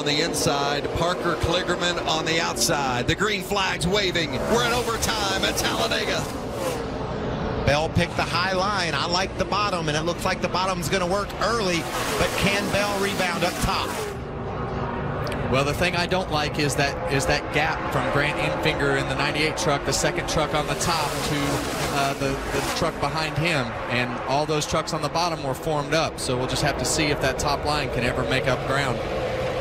On the inside, Parker Kligerman on the outside. The green flag's waving. We're in overtime at Talladega. Bell picked the high line. I like the bottom, and it looks like the bottom's going to work early, but can Bell rebound up top? Well, the thing I don't like is that gap from Grant Enfinger in the 98 truck, the second truck on the top, to the truck behind him, and all those trucks on the bottom were formed up. So we'll just have to see if that top line can ever make up ground.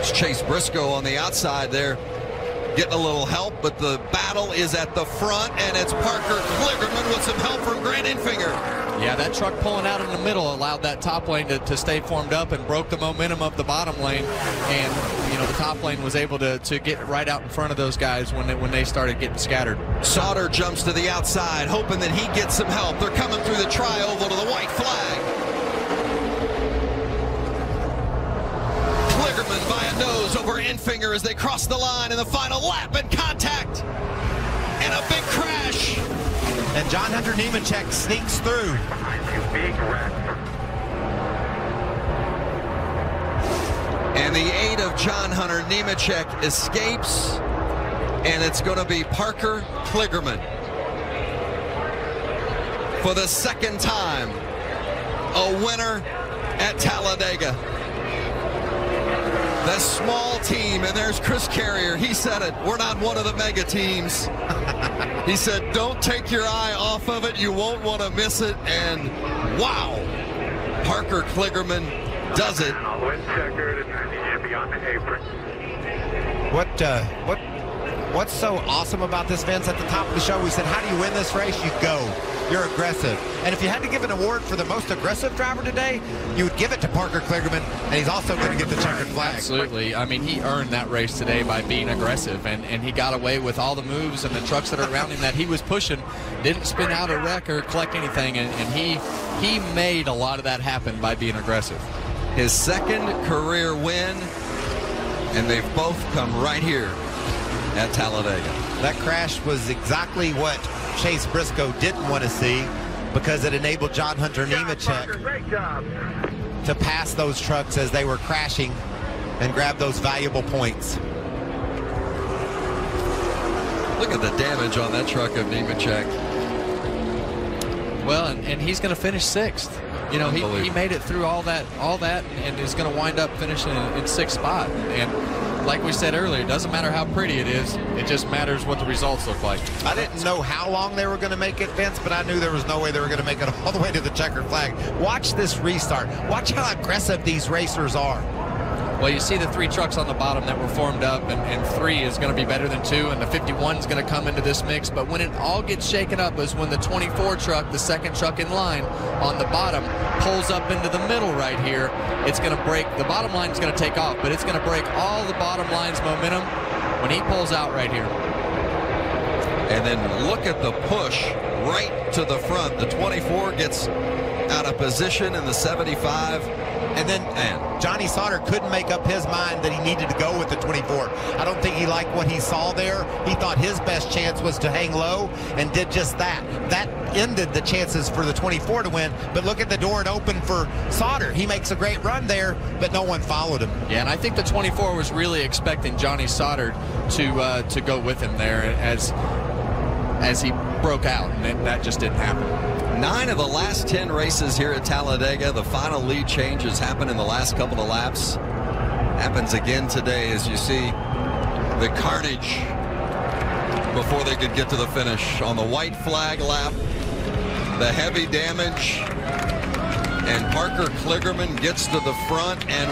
It's Chase Briscoe on the outside there, getting a little help, but the battle is at the front, and it's Parker Kligerman with some help from Grant Enfinger. Yeah, that truck pulling out in the middle allowed that top lane to stay formed up and broke the momentum of the bottom lane. And, you know, the top lane was able to get right out in front of those guys when they started getting scattered. Sauter jumps to the outside, hoping that he gets some help. They're coming through the tri-oval to the white flag. Kligerman by a nose over Enfinger as they cross the line in the final lap, and contact. And a big crash. And John Hunter Nemechek sneaks through. And the 8 of John Hunter Nemechek escapes, and it's going to be Parker Kligerman for the second time, a winner at Talladega. The small team, and there's Chris Carrier. He said it. We're not one of the mega teams. He said, don't take your eye off of it. You won't want to miss it. And wow, Parker Kligerman does it. What's so awesome about this, Vince? At the top of the show, we said, how do you win this race? You go. You're aggressive. And if you had to give an award for the most aggressive driver today, you would give it to Parker Kligerman, and he's also going to get the checkered flag. Absolutely. I mean, he earned that race today by being aggressive, and he got away with all the moves, and the trucks that are around him that he was pushing didn't spin out a wreck or collect anything, and he made a lot of that happen by being aggressive. His second career win, and they've both come right here at Talladega. That crash was exactly what Chase Briscoe didn't want to see, because it enabled John Hunter Nemechek to pass those trucks as they were crashing and grab those valuable points. Look at the damage on that truck of Nemechek. Well, and he's going to finish 6th. You know, he made it through all that, and is going to wind up finishing in 6th spot. And like we said earlier, it doesn't matter how pretty it is. It just matters what the results look like. I didn't know how long they were going to make it, Vince, but I knew there was no way they were going to make it all the way to the checkered flag. Watch this restart. Watch how aggressive these racers are. Well, you see the 3 trucks on the bottom that were formed up, and 3 is going to be better than 2, and the 51 is going to come into this mix. But when it all gets shaken up is when the 24 truck, the second truck in line on the bottom, pulls up into the middle right here. It's going to break. The bottom line is going to take off, but it's going to break all the bottom line's momentum when he pulls out right here. And then look at the push right to the front. The 24 gets out of position in the 75. And then Johnny Sauter couldn't make up his mind that he needed to go with the 24. I don't think he liked what he saw there. He thought his best chance was to hang low, and did just that. That ended the chances for the 24 to win. But look at the door it opened for Sauter. He makes a great run there, but no one followed him. Yeah, and I think the 24 was really expecting Johnny Sauter to go with him there as he broke out, and that just didn't happen. 9 of the last 10 races here at Talladega. The final lead change has happened in the last couple of laps. Happens again today as you see the carnage before they could get to the finish. On the white flag lap, the heavy damage, and Parker Kligerman gets to the front and